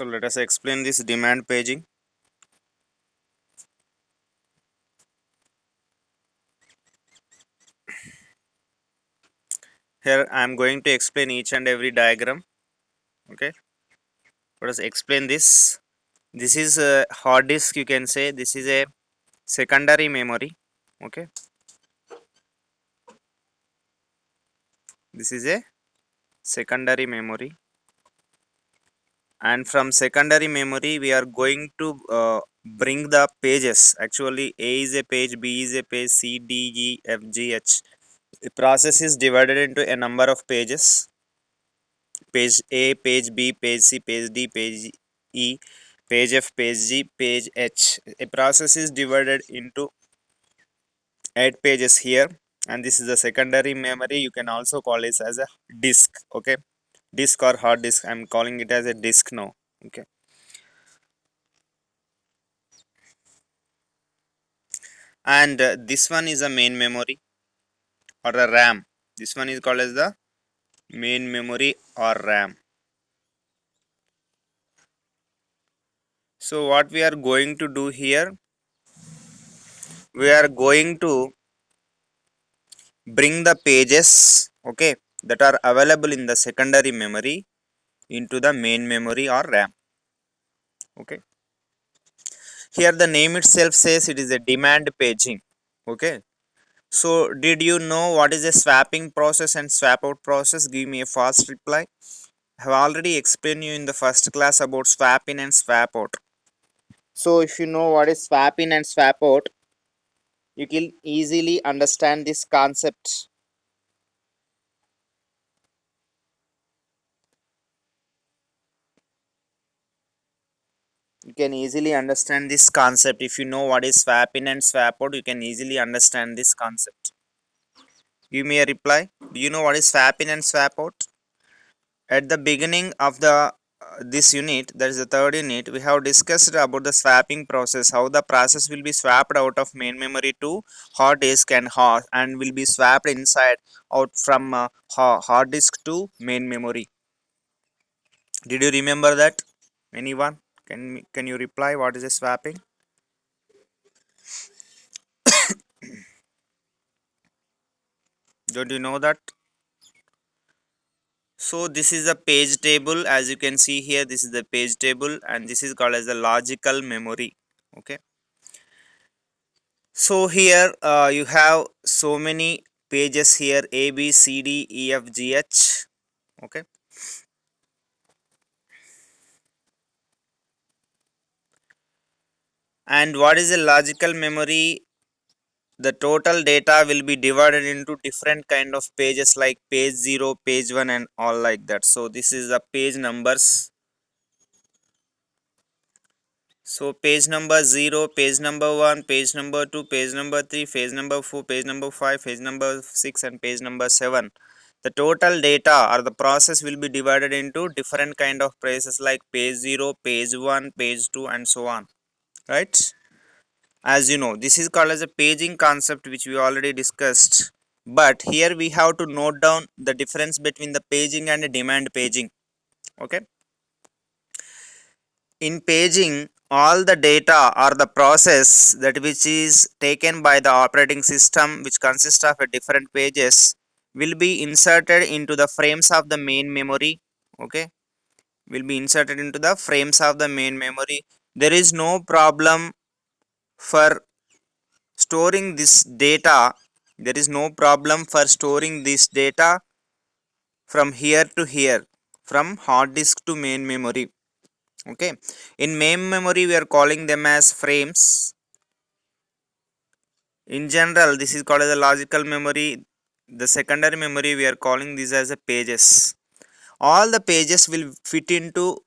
So let us explain this demand paging. Here I am going to explain each and every diagram. Okay, let us explain this. This is a hard disk, you can say. This is a secondary memory. Okay, this is a secondary memory, and from secondary memory we are going to bring the pages. Actually, A is a page, B is a page, C, D, E, F, G, H. The process is divided into a number of pages: page A, page B, page C, page D, page E, page F, page G, page H. A process is divided into 8 pages here, and this is the secondary memory. You can also call it as a disk. Okay, disk or hard disk. I'm calling it as a disk now. Okay, and this one is a main memory or a RAM. This one is called as the main memory or RAM. So what we are going to do here, we are going to bring the pages, okay, that are available in the secondary memory into the main memory or RAM. Okay, here the name itself says it is a demand paging. Okay, so did you know what is a swapping process and swap out process? Give me a fast reply. I have already explained you in the first class about swap in and swap out. So if you know what is swap in and swap out, you can easily understand this concept. You can easily understand this concept. If you know what is swap in and swap out, you can easily understand this concept. Give me a reply. Do you know what is swap in and swap out? At the beginning of the this unit, that is the third unit, we have discussed about the swapping process, how the process will be swapped out of main memory to hard disk and will be swapped inside out from hard disk to main memory. Did you remember that? Anyone? Can you reply what is a swapping? Don't you know that? So this is the page table. As you can see here, this is the page table, and this is called as the logical memory. Okay, so here you have so many pages here: A, B, C, D, E, F, G, H. Okay, and what is a logical memory? The total data will be divided into different kind of pages like page 0, page 1, and all like that. So this is the page numbers. So page number 0, page number 1, page number 2, page number 3, page number 4, page number 5, page number 6, and page number 7. The total data or the process will be divided into different kind of pages like page 0, page 1, page 2, and so on. Right? As you know, this is called as a paging concept, which we already discussed. But here we have to note down the difference between the paging and the demand paging. Okay. In paging, all the data or the process that which is taken by the operating system, which consists of a different pages, will be inserted into the frames of the main memory. Okay, will be inserted into the frames of the main memory. There is no problem for storing this data. There is no problem for storing this data from here to here, from hard disk to main memory. Okay, in main memory we are calling them as frames. In general, this is called as a logical memory. The secondary memory we are calling this as a pages. All the pages will fit into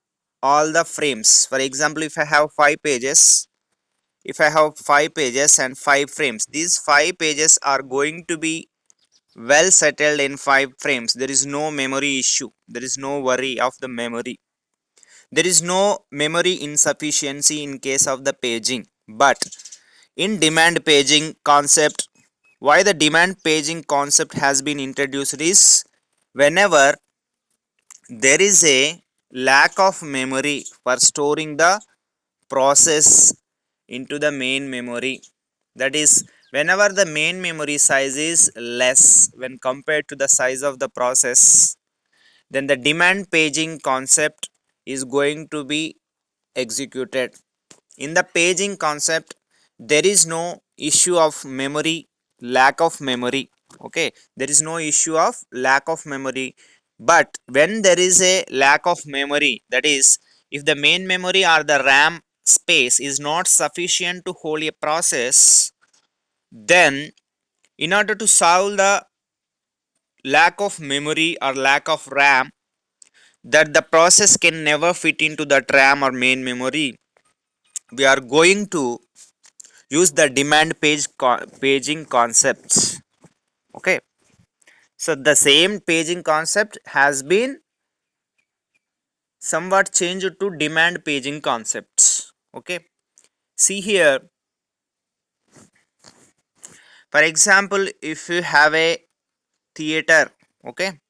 all the frames. For example, if I have 5 pages, if I have 5 pages and 5 frames, these 5 pages are going to be well settled in 5 frames. There is no memory issue, there is no worry of the memory. There is no memory insufficiency in case of the paging. But in demand paging concept, why the demand paging concept has been introduced is, whenever there is a lack of memory for storing the process into the main memory. That is, whenever the main memory size is less when compared to the size of the process, then the demand paging concept is going to be executed. In the paging concept, there is no issue of memory, lack of memory. Okay, there is no issue of lack of memory. But when there is a lack of memory, that is, if the main memory or the RAM space is not sufficient to hold a process, then in order to solve the lack of memory or lack of RAM, that the process can never fit into that RAM or main memory, we are going to use the paging concepts. Okay, so the same paging concept has been somewhat changed to demand paging concepts. Okay, see here, for example, if you have a theater, okay,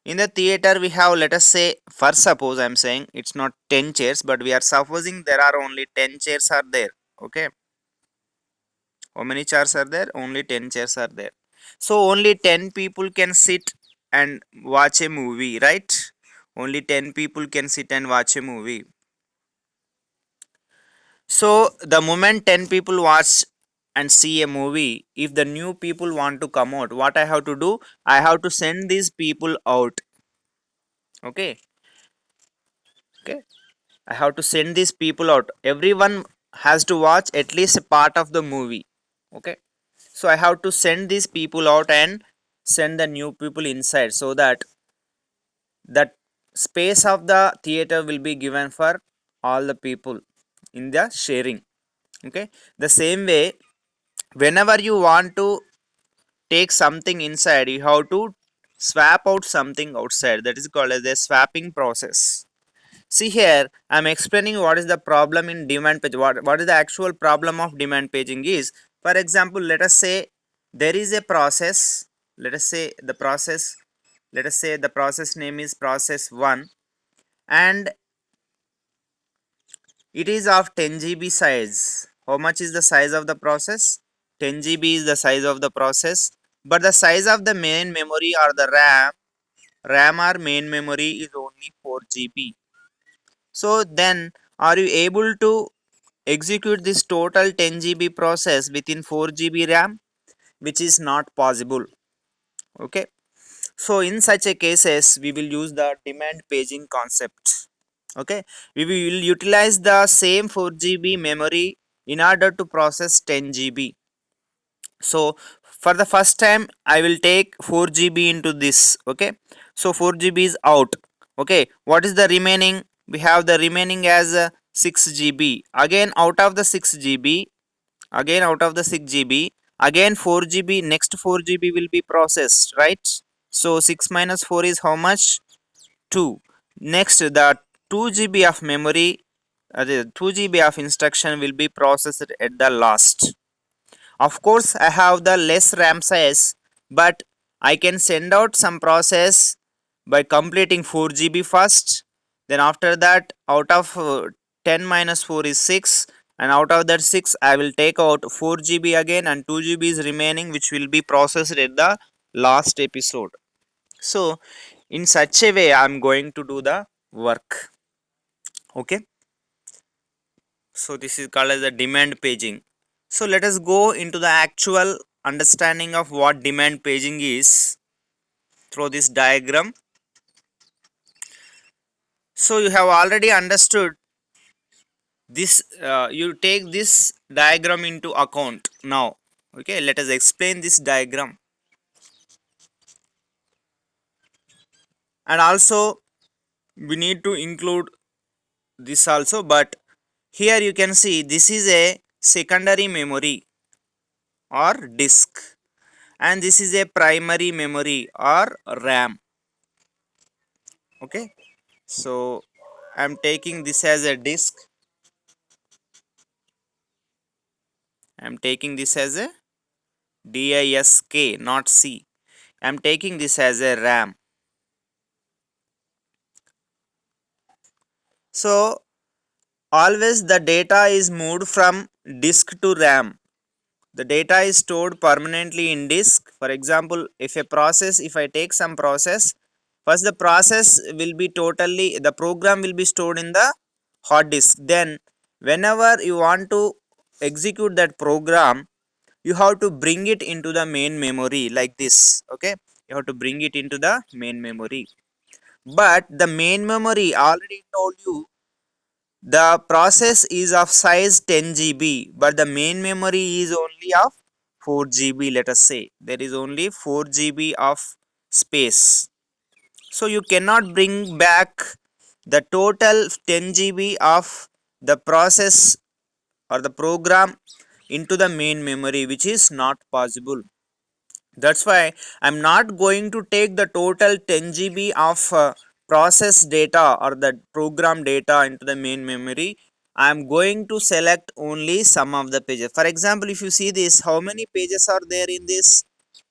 in the theater we have, let us say, for suppose I'm saying it's not 10 chairs, but we are supposing there are only 10 chairs are there. Okay, how many chairs are there? Only 10 chairs are there. So only 10 people can sit and watch a movie, right? Only 10 people can sit and watch a movie. So the moment 10 people watch and see a movie, if the new people want to come out, what I have to do? I have to send these people out. Okay. Okay. I have to send these people out. Everyone has to watch at least a part of the movie. Okay. So I have to send these people out and send the new people inside, so that that space of the theater will be given for all the people in the sharing. Okay, the same way, whenever you want to take something inside, you have to swap out something outside. That is called as a swapping process. See here, I'm explaining what is the problem in demand page. What is the actual problem of demand paging is, for example, let us say there is a process. Let us say the process. Let us say the process name is process 1, and it is of 10 GB size. How much is the size of the process? 10 GB is the size of the process. But the size of the main memory or the RAM or main memory is only 4 GB. So then, are you able to execute this total 10 GB process within 4 GB RAM? Which is not possible. Okay. So in such a cases, we will use the demand paging concept. Okay, we will utilize the same 4 GB memory in order to process 10 GB. So for the first time I will take 4 GB into this. Okay, so 4 GB is out. Okay, what is the remaining? We have the remaining as 6 GB. Again out of the 6 GB, again out of the 6 GB, again 4 GB, next 4 GB will be processed, right? So 6 minus 4 is how much? 2. Next, the 2 GB of memory, the 2 GB of instruction will be processed at the last. Of course, I have the less RAM size, but I can send out some process by completing 4 GB first. Then after that, out of 10 minus 4 is 6, and out of that 6 I will take out 4 GB again, and 2 GB is remaining, which will be processed at the last episode. So in such a way I'm going to do the work. Okay, so this is called as the demand paging. So let us go into the actual understanding of what demand paging is through this diagram. So you have already understood this. You take this diagram into account now. Okay, let us explain this diagram. And also we need to include this also, but here you can see this is a secondary memory or disk, and this is a primary memory or RAM. Okay, so I'm taking this as a disk, I'm taking this as a disk, not C. I'm taking this as a RAM. So always the data is moved from disk to RAM. The data is stored permanently in disk. For example, if I take some process, first the process will be totally, the program will be stored in the hard disk. Then whenever you want to execute that program, you have to bring it into the main memory like this. Okay, you have to bring it into the main memory. But the main memory already told you the process is of size 10 GB, but the main memory is only of 4 GB. Let us say there is only 4 GB of space. So you cannot bring back the total 10 GB of the process or the program into the main memory, which is not possible. That's why I'm not going to take the total 10 GB of process data or the program data into the main memory. I'm going to select only some of the pages. For example, if you see this, how many pages are there in this?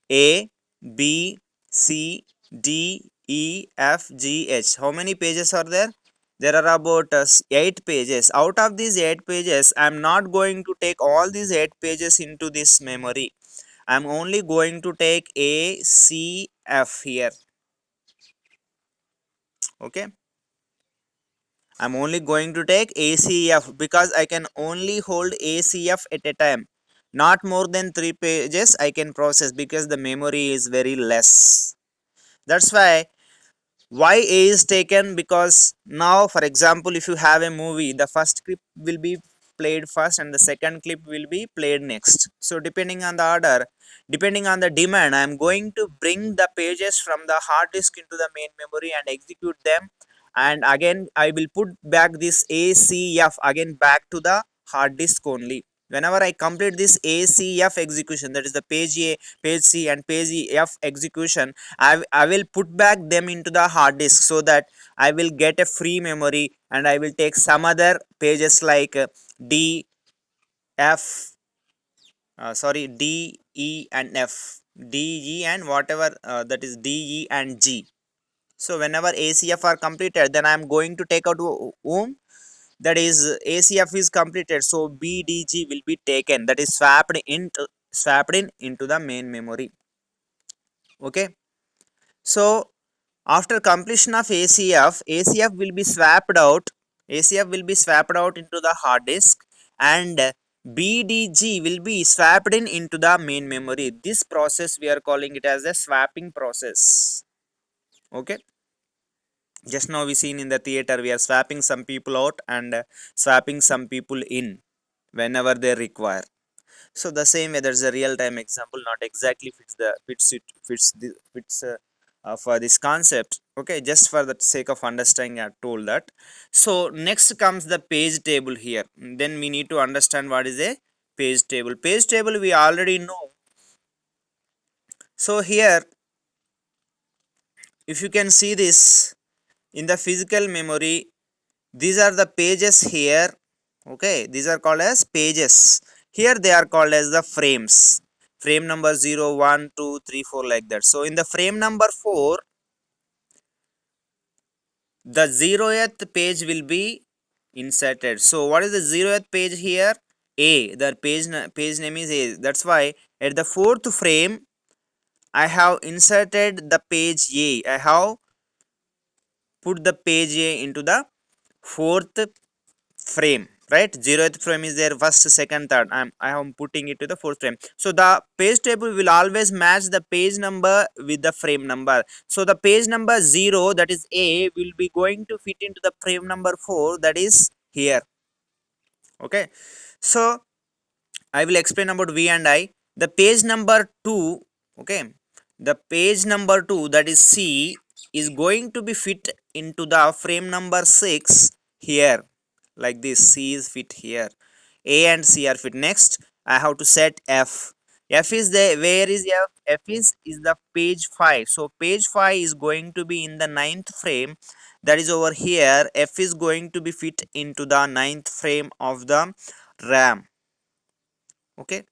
A, B, C, D, E, F, G, H. How many pages are there? There are about 8 pages. Out of these 8 pages, I'm not going to take all these 8 pages into this memory. I'm only going to take A, C, F here. Okay. I'm only going to take ACF because I can only hold ACF at a time. Not more than 3 pages I can process because the memory is very less. That's why A is taken, because now, for example, if you have a movie, the first clip will be played first and the second clip will be played next. So depending on the order, depending on the demand, I am going to bring the pages from the hard disk into the main memory and execute them, and again I will put back this ACF again back to the hard disk only. Whenever I complete this ACF execution, that is the page A, page C and page F execution, I will put back them into the hard disk so that I will get a free memory, and I will take some other pages like D, F, D, E and F, D, E and whatever, that is D, E and G. So whenever ACF are completed, then I am going to take out whom, that is ACF is completed. So BDG will be taken, that is swapped in into the main memory. Okay. So after completion of ACF will be swapped out. ACF will be swapped out into the hard disk, and BDG will be swapped in into the main memory. This process we are calling it as a swapping process. Okay. Just now we seen in the theater, we are swapping some people out and swapping some people in whenever they require. So the same way, there's a real time example, not exactly fits for this concept. Okay, just for the sake of understanding, I told that. So next comes the page table here. Then we need to understand what is a page table. Page table we already know. So here, if you can see this in the physical memory, these are the pages here. Okay, these are called as pages. Here they are called as the frames. Frame number 0, 1, 2, 3, 4, like that. So in the frame number 4, the 0th page will be inserted. So what is the 0th page here? A. The page name is A. That's why at the 4th frame, I have inserted the page A. I have put the page A into the 4th frame, right? 0th frame is there, first, second, third. I am putting it to the 4th frame. So the page table will always match the page number with the frame number. So the page number 0, that is A, will be going to fit into the frame number 4, that is here. Okay. So I will explain about V and I. The page number 2, okay, the page number 2, that is C, is going to be fit into the frame number 6 here. Like this, C is fit here. A and C are fit. Next, I have to set F. F is the, where is F? F is the page 5. So page 5 is going to be in the 9th frame. That is over here. F is going to be fit into the 9th frame of the RAM. Okay.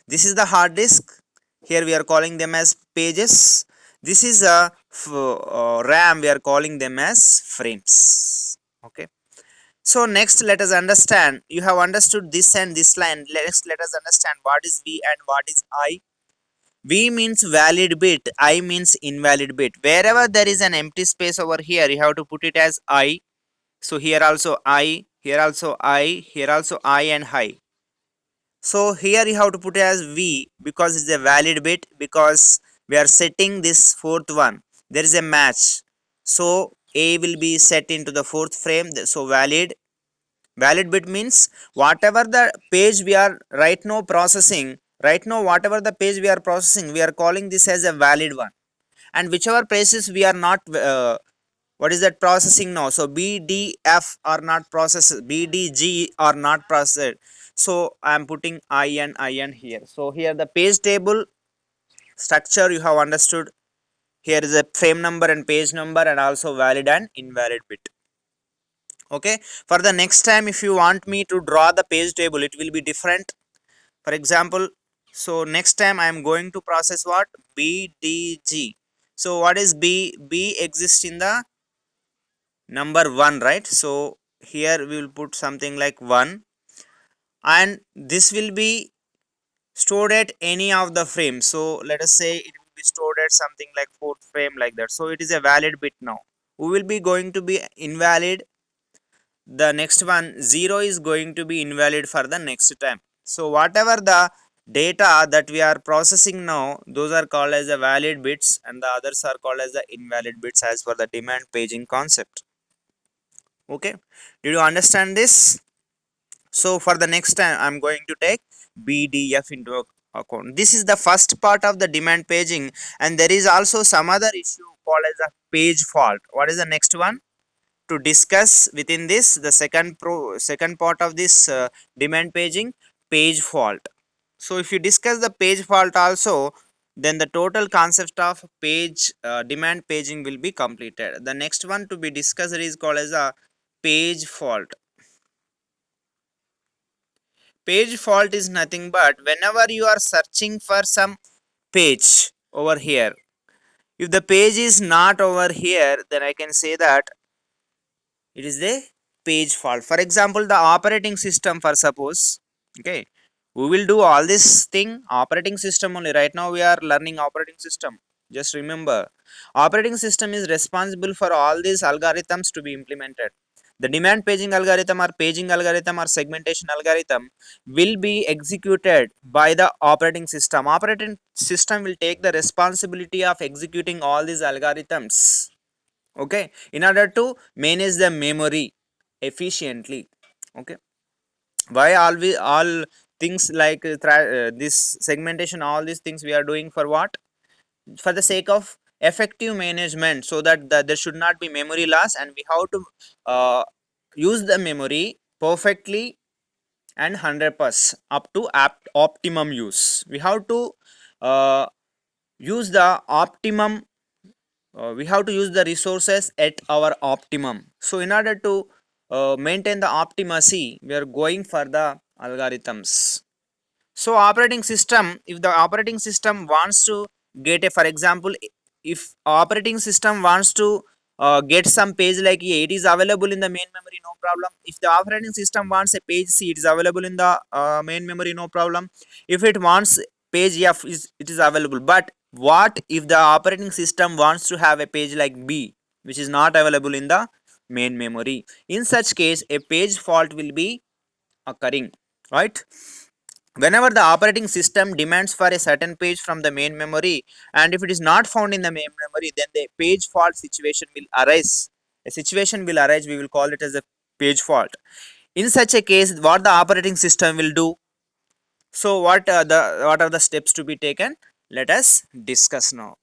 This is the hard disk. Here we are calling them as pages. This is a RAM. We are calling them as frames. Okay, so next let us understand, you have understood this and this line. Let us understand what is v and what is I. V means valid bit, I means invalid bit. Wherever there is an empty space over here, you have to put it as I. So here also I, here also I, here also I and I. So here you have to put it as V because it's a valid bit, because we are setting this fourth one. There is a match. So A will be set into the fourth frame. So valid bit means whatever the page we are right now processing, right now whatever the page we are processing, we are calling this as a valid one. And whichever pages we are not what is that processing now, so bdf are not processed, bdg are not processed, so I am putting in here. So here the page table structure you have understood. Here is a frame number and page number and also valid and invalid bit. Okay, for the next time if you want me to draw the page table, it will be different. For example, so next time I am going to process what, bdg. So what is b exists in the number 1, right? So here we will put something like 1, and this will be stored at any of the frames. So let us say it will be stored at something like fourth frame, like that. So it is a valid bit now. We will be going to be invalid, the next one 0 is going to be invalid for the next time. So whatever the data that we are processing now, those are called as the valid bits and the others are called as the invalid bits as per the demand paging concept. Okay, did you understand this? So for the next time I'm going to take bdf into account. This is the first part of the demand paging, and there is also some other issue called as a page fault. What is the next one to discuss within this, the second part of this demand paging, page fault. So if you discuss the page fault also, then the total concept of page demand paging will be completed. The next one to be discussed is called as a page fault. Page fault is nothing but whenever you are searching for some page over here, if the page is not over here, then I can say that it is the page fault. For example, the operating system, for suppose, okay, we will do all this thing operating system only. Right now we are learning operating system. Just remember, operating system is responsible for all these algorithms to be implemented. The demand paging algorithm or paging algorithm or segmentation algorithm will be executed by the operating system. Operating system will take the responsibility of executing all these algorithms, okay, in order to manage the memory efficiently. Okay, why all things like this segmentation, all these things we are doing for what, for the sake of effective management, so that there should not be memory loss, and we have to uh, use the memory perfectly and 100% up to optimum use. We have to uh, use the optimum, we have to use the resources at our optimum. So in order to maintain the optimacy, we are going for the algorithms. So operating system, if the operating system wants to get a, for example, if operating system wants to get some page like A, it is available in the main memory, no problem. If the operating system wants a page C, it is available in the main memory, no problem. If it wants page F, it is available. But what if the operating system wants to have a page like B, which is not available in the main memory? In such case, a page fault will be occurring, right? Whenever the operating system demands for a certain page from the main memory, and if it is not found in the main memory, then the page fault situation will arise. A situation will arise, we will call it as a page fault. In such a case, what the operating system will do? So what are the steps to be taken? Let us discuss now.